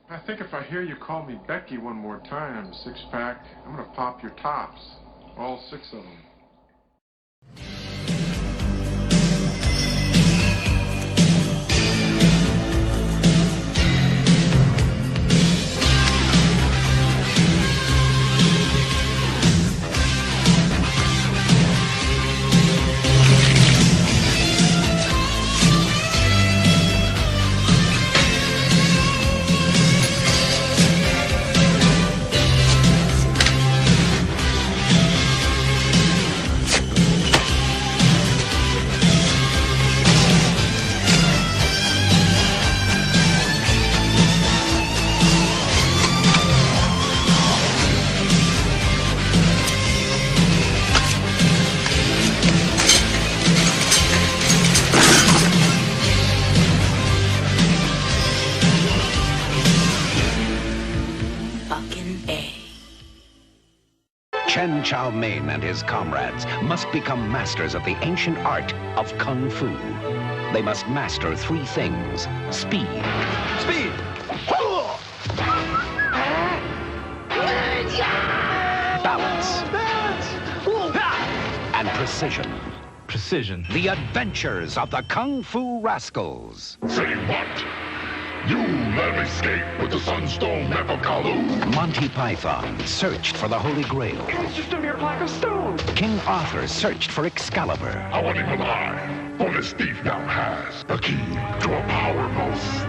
I think if I hear you call me Becky one more time, six-pack, I'm gonna pop your tops. All six of them. Chen Chow Mein and his comrades must become masters of the ancient art of Kung Fu. They must master three things: speed, balance, and precision. The adventures of the Kung Fu Rascals. Say what? You let me escape with the Sunstone Nepakalu? Monty Python searched for the Holy Grail. It's just a mere block of stone. King Arthur searched for Excalibur. I want him alive, for this thief now has the key to a power most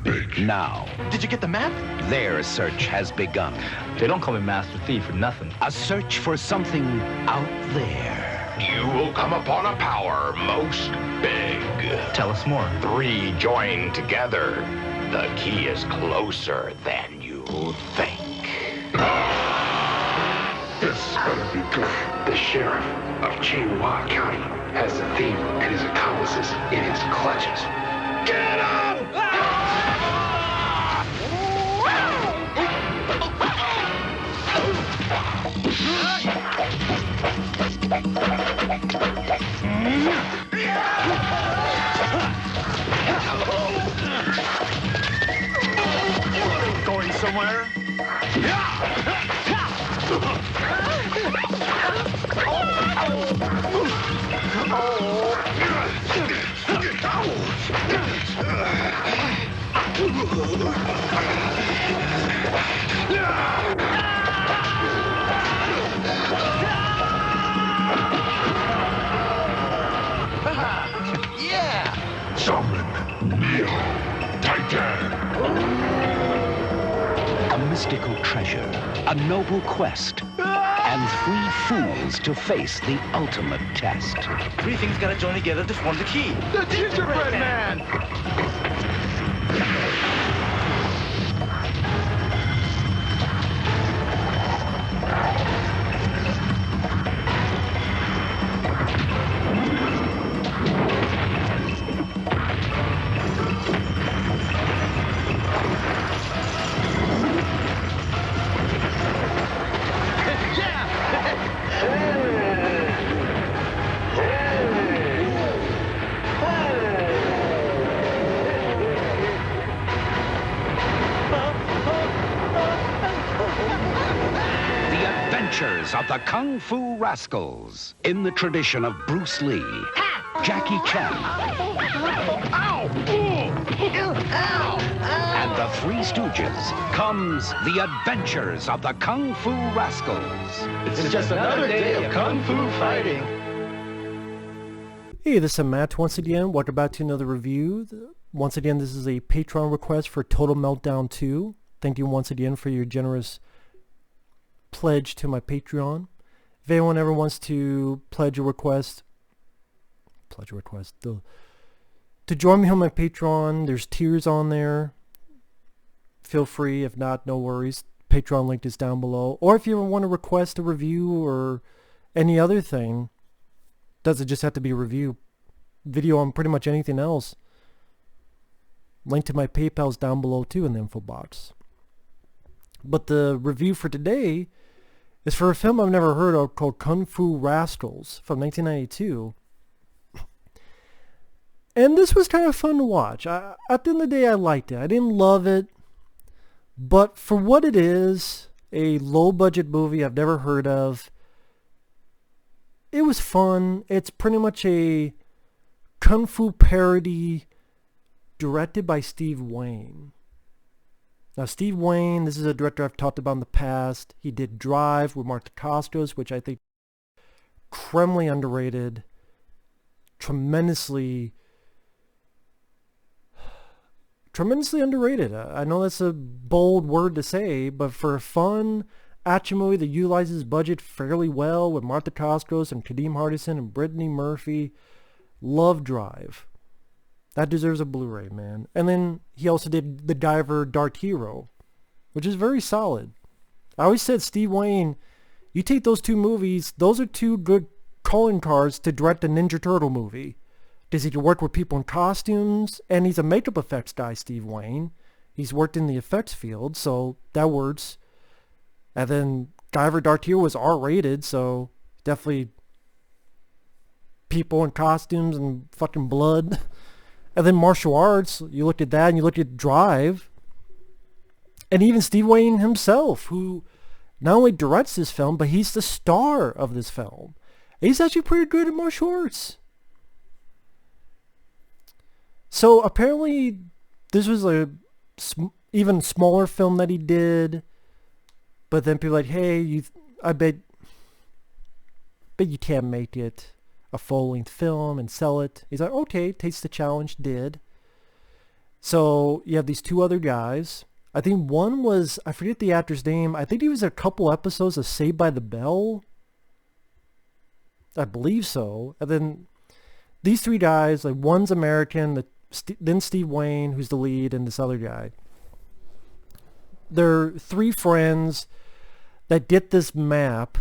big. Now, Did you get the map? their search has begun. They don't call me Master Thief for nothing. A search for something out there. You will come upon a power most big. Tell us more. Three joined together. The key is closer than you think. This better be good. The sheriff of Chinhua County has the thief and his accomplices in his clutches. Get him! Going somewhere? Summon Neo Titan. A mystical treasure, a noble quest, and three fools to face the ultimate test. Three things gotta join together to form the key. The gingerbread man! Of the Kung Fu Rascals, in the tradition of Bruce Lee, Jackie Chan, and the Three Stooges, comes the adventures of the Kung Fu Rascals. It's just another day of Kung Fu fighting. Hey, this is Matt once again. Welcome back to another review. Once again, this is a Patreon request for Total Meltdown 2. Thank you once again for your generous pledge to my Patreon. If anyone ever wants to pledge a request, to join me on my Patreon, there's tiers on there. Feel free. If not, no worries. Patreon link is down below. Or if you ever want to request a review or any other thing, doesn't just have to be a review, video on pretty much anything else. Link to my PayPal is down below too in the info box. But the review for today is for a film I've never heard of called Kung Fu Rascals from 1992. And this was kind of fun to watch. At the end of the day, I liked it. I didn't love it, but for what it is, a low-budget movie I've never heard of, it was fun. It's pretty much a Kung Fu parody directed by Steve Wang. Now, Steve Wang, this is a director I've talked about in the past. He did Drive with Martha Costos, which I think criminally underrated, tremendously underrated. I know that's a bold word to say, but for a fun action movie that utilizes budget fairly well with Martha Costos and Kadeem Hardison and Brittany Murphy, love Drive. That deserves a Blu-ray, man. And then he also did The Diver Dark Hero, which is very solid. I always said, Steve Wang, you take those two movies, those are two good calling cards to direct a Ninja Turtle movie. Because he can work with people in costumes, and he's a makeup effects guy, Steve Wang. He's worked in the effects field, so that works. And then Diver Dark Hero was R-rated, so definitely people in costumes and fucking blood. And then martial arts, you looked at that and you looked at Drive. And even Steve Wang himself, who not only directs this film, but he's the star of this film. He's actually pretty good at martial arts. So apparently this was a even smaller film that he did. But then people were like, hey, I bet you can't make it a full-length film and sell it. He's like, okay, takes the challenge, did. So you have these two other guys. I think one was, I forget the actor's name. I think he was in a couple episodes of Saved by the Bell. I believe so. And then these three guys, like one's American, then Steve Wang, who's the lead, and this other guy. They're three friends that get this map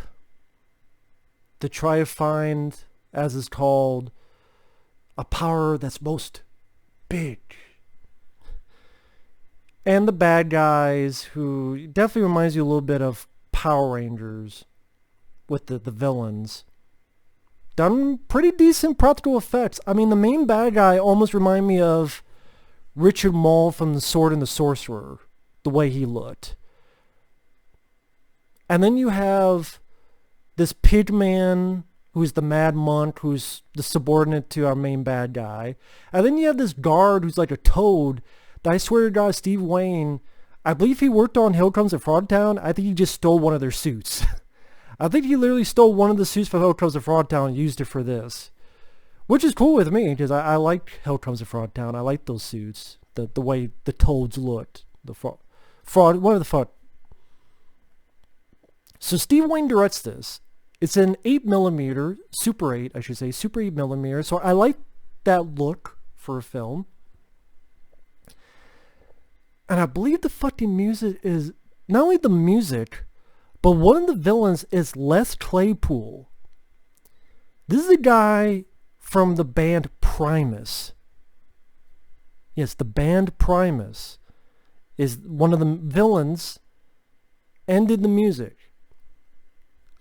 to try to find, as is called, a power that's most big. And the bad guys, who definitely reminds you a little bit of Power Rangers with the villains. Done pretty decent practical effects. I mean, the main bad guy almost reminded me of Richard Mole from The Sword and the Sorcerer, the way he looked. And then you have this pig man who's the mad monk, who's the subordinate to our main bad guy. And then you have this guard who's like a toad that I swear to God, Steve Wang, I believe he worked on Hill Comes to Frogtown. I think he just stole one of their suits. I think he literally stole one of the suits for Hill Comes to Frogtown and used it for this. Which is cool with me, because I like Hill Comes to Frogtown. I like those suits. The way the toads looked. The fraud, what the fuck? So Steve Wang directs this. It's an 8mm, Super 8, I should say, Super 8mm. So I like that look for a film. And I believe the fucking music is, not only the music, but one of the villains is Les Claypool. This is a guy from the band Primus. Yes, the band Primus is one of the villains and did the music.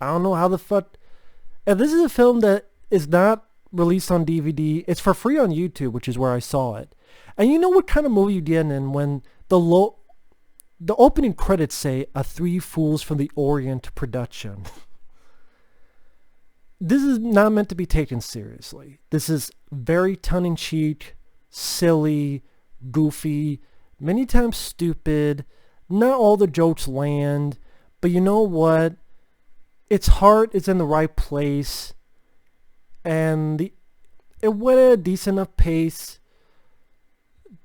I don't know how the fuck... And this is a film that is not released on DVD. It's for free on YouTube, which is where I saw it. And you know what kind of movie you get in when the opening credits say a Three Fools from the Orient production. This is not meant to be taken seriously. This is very tongue-in-cheek, silly, goofy, many times stupid. Not all the jokes land, but you know what? Its heart is in the right place, and it went at a decent enough pace.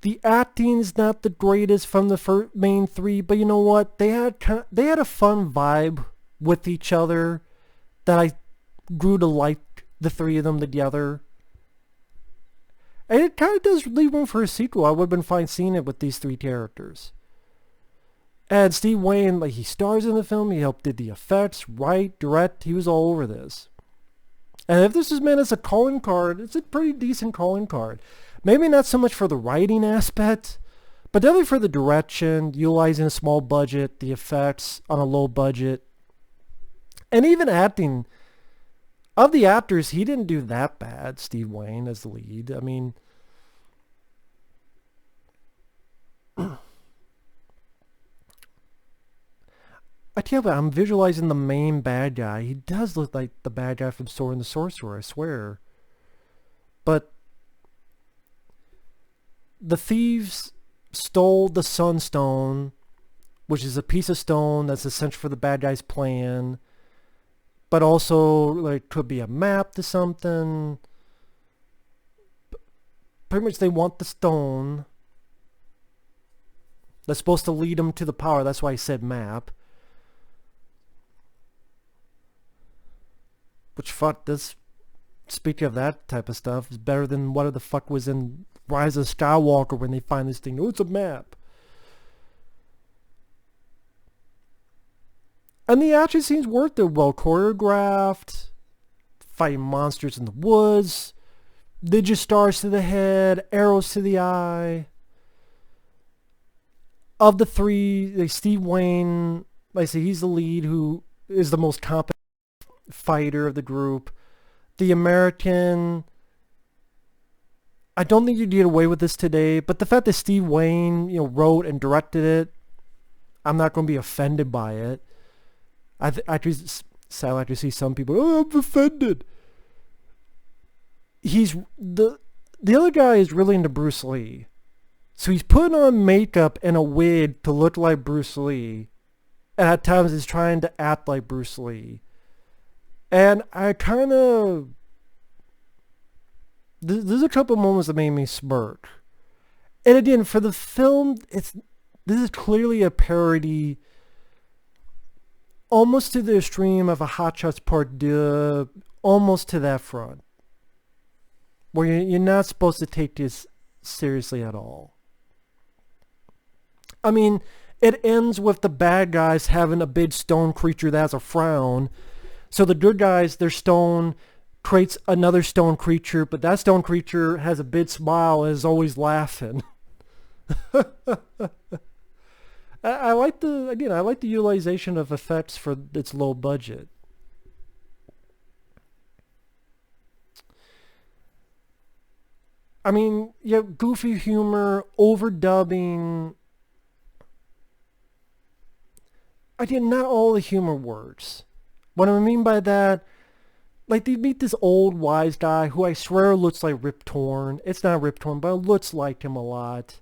The acting's not the greatest from the main three, but you know what? They had a fun vibe with each other that I grew to like the three of them together. And it kind of does leave room for a sequel. I would have been fine seeing it with these three characters. And Steve Wang, like, he stars in the film. He helped did the effects, write, direct. He was all over this. And if this is meant as a calling card, it's a pretty decent calling card. Maybe not so much for the writing aspect, but definitely for the direction, utilizing a small budget, the effects on a low budget. And even acting. Of the actors, he didn't do that bad, Steve Wang as the lead. I mean, I tell you, I'm visualizing the main bad guy. He does look like the bad guy from Sora and the Sorcerer, I swear. But the thieves stole the Sunstone, which is a piece of stone that's essential for the bad guy's plan. But also, like, could be a map to something. Pretty much they want the stone. That's supposed to lead them to the power. That's why I said map. Which, fuck, this, speaking of that type of stuff, is better than what the fuck was in Rise of Skywalker when they find this thing. Oh, it's a map. And the action scenes worked. They're well choreographed. Fighting monsters in the woods. Digistars to the head. Arrows to the eye. Of the three, Steve Wang, like I say, he's the lead, who is the most competent fighter of the group. The American, I don't think you get away with this today, but the fact that Steve Wang, wrote and directed it, I'm not going to be offended by it. I just sound like to see some people, oh, I'm offended. He's the other guy is really into Bruce Lee. So he's putting on makeup and a wig to look like Bruce Lee. And at times he's trying to act like Bruce Lee. And I kind of... There's a couple moments that made me smirk. And again, for the film, this is clearly a parody, almost to the extreme of a Hot Shots Part 2, almost to that front. Where you're not supposed to take this seriously at all. I mean, it ends with the bad guys having a big stone creature that has a frown. So the good guys, their stone creates another stone creature, but that stone creature has a big smile and is always laughing. I like the utilization of effects for its low budget. I mean, yeah, goofy humor, overdubbing. Again, not all the humor works. What I mean by that, like, they meet this old wise guy who I swear looks like Rip Torn. It's not Rip Torn, but it looks like him a lot.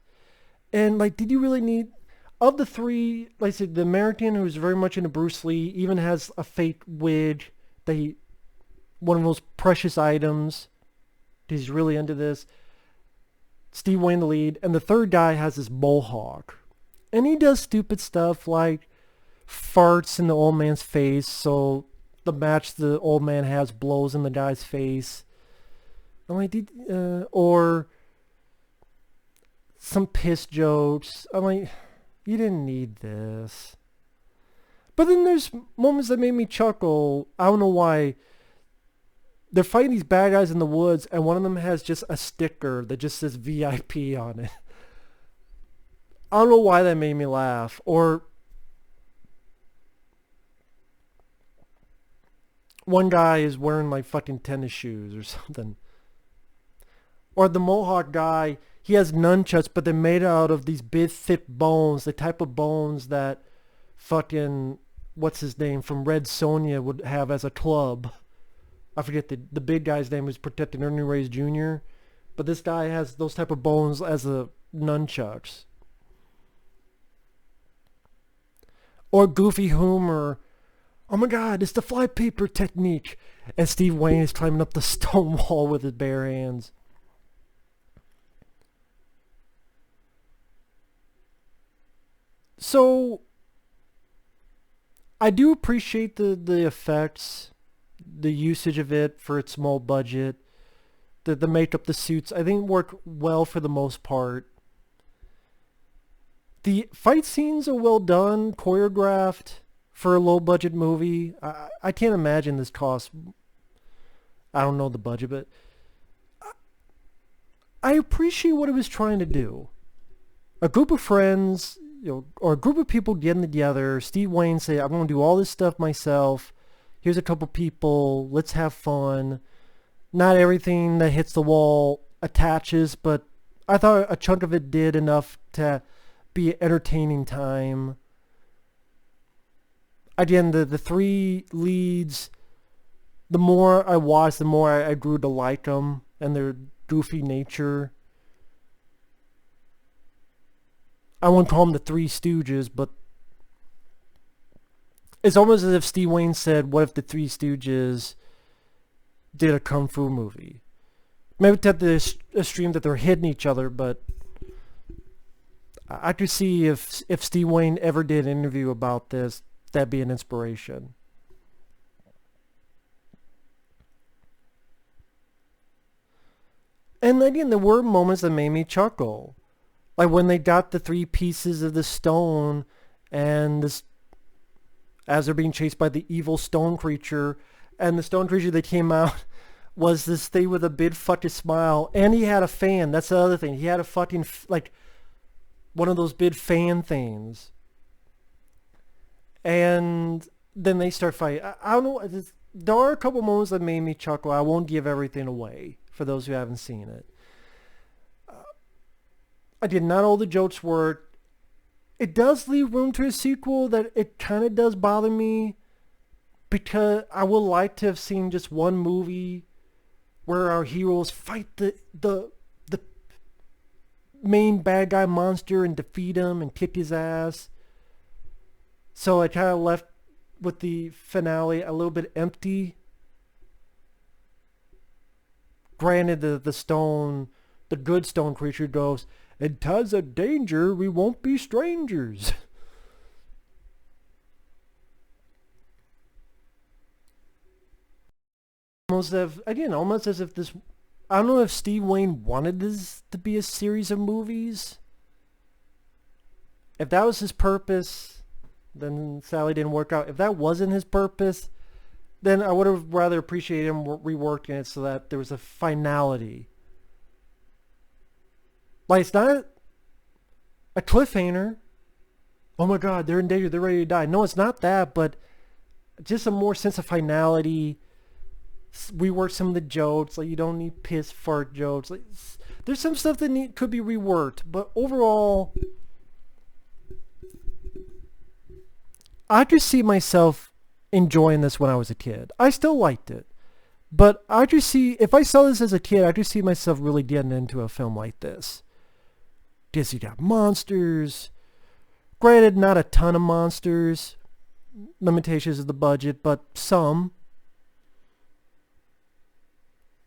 And, like, did you really need... Of the three, like I said, the American, who's very much into Bruce Lee, even has a fake wig. One of those precious items. He's really into this. Steve Wang, the lead. And the third guy has this mohawk. And he does stupid stuff like farts in the old man's face, so the match the old man has blows in the guy's face. I'm like, or some piss jokes. I'm like, you didn't need this. But then there's moments that made me chuckle. I don't know why. They're fighting these bad guys in the woods, and one of them has just a sticker that just says VIP on it. I don't know why that made me laugh. Or one guy is wearing like fucking tennis shoes or something. Or the Mohawk guy, he has nunchucks, but they're made out of these big thick bones, the type of bones that fucking, what's his name, from Red Sonja would have as a club. I forget the big guy's name is Protecting Ernie Reyes Jr. But this guy has those type of bones as a nunchucks. Or goofy humor. Oh my god, it's the flypaper technique. And Steve Wang is climbing up the stone wall with his bare hands. So, I do appreciate the effects, the usage of it for its small budget. The makeup, the suits, I think work well for the most part. The fight scenes are well done, choreographed. For a low-budget movie, I can't imagine this cost. I don't know the budget, but I appreciate what it was trying to do. A group of friends, or a group of people getting together. Steve Wang say, "I'm going to do all this stuff myself. Here's a couple people. Let's have fun." Not everything that hits the wall attaches, but I thought a chunk of it did enough to be an entertaining time. again, the three leads, the more I watched, the more I grew to like them and their goofy nature. I wouldn't call them the Three Stooges, but it's almost as if Steve Wang said, what if the Three Stooges did a Kung Fu movie? Maybe to the extreme that they're hitting each other, but I could see if Steve Wang ever did an interview about this, that'd be an inspiration. And again, there were moments that made me chuckle. Like when they got the three pieces of the stone and this, as they're being chased by the evil stone creature, and the stone creature that came out was this thing with a big fucking smile, and he had a fan. That's the other thing. He had a fucking, like, one of those big fan things. And then they start fighting. I don't know. There are a couple moments that made me chuckle. I won't give everything away for those who haven't seen it. I did not all the jokes work. It does leave room to a sequel that it kind of does bother me, because I would like to have seen just one movie where our heroes fight the main bad guy monster and defeat him and kick his ass. So I kind of left with the finale a little bit empty. Granted, the good stone creature goes, "In times of danger, we won't be strangers." Almost as if this, I don't know if Steve Wang wanted this to be a series of movies. If that was his purpose, then Sally didn't work out. If that wasn't his purpose, then I would have rather appreciated him reworking it so that there was a finality. Like, it's not a cliffhanger. Oh my god, they're in danger, they're ready to die. No, it's not that, but just a more sense of finality. Rework some of the jokes. Like, you don't need piss fart jokes. Like, there's some stuff that could be reworked, but overall, I could see myself enjoying this when I was a kid. I still liked it, but I could see, if I saw this as a kid, I could see myself really getting into a film like this. Disney got monsters. Granted, not a ton of monsters. Limitations of the budget, but some.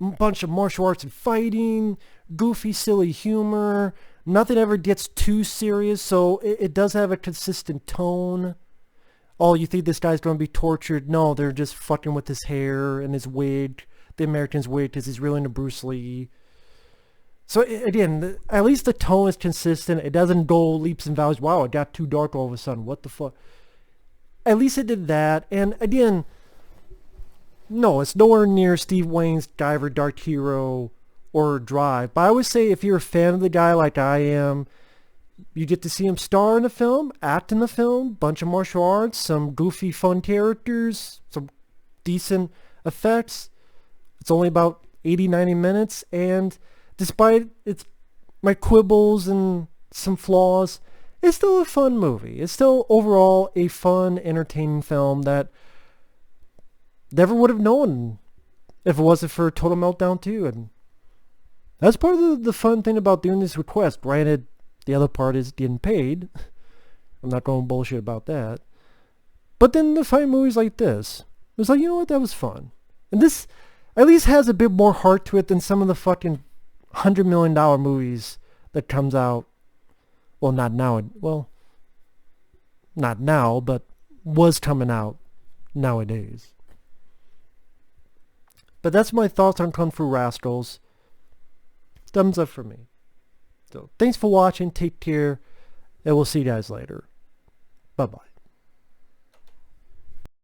Bunch of martial arts and fighting. Goofy, silly humor. Nothing ever gets too serious, so it does have a consistent tone. Oh, you think this guy's going to be tortured? No, they're just fucking with his hair and his wig. The American's wig, because he's really into Bruce Lee. So again, at least the tone is consistent. It doesn't go leaps and bounds. Wow, it got too dark all of a sudden. What the fuck? At least it did that. And again, no, it's nowhere near Steve Wang's Diver, Dark Hero, or Drive. But I would say if you're a fan of the guy like I am, you get to see him star in the film, act in the film, bunch of martial arts, some goofy fun characters, some decent effects. It's only about 80-90 minutes, and despite my quibbles and some flaws, it's still a fun movie. It's still overall a fun, entertaining film that never would have known if it wasn't for Total Meltdown 2. And that's part of the fun thing about doing this request. Granted, the other part is getting paid. I'm not going bullshit about that. But then to find movies like this, it was like, you know what, that was fun. And this at least has a bit more heart to it than some of the fucking $100 million movies that comes out. Well, not now. Well, not now, but was coming out nowadays. But that's my thoughts on Kung Fu Rascals. Thumbs up for me. So, thanks for watching. Take care. And we'll see you guys later. Bye-bye.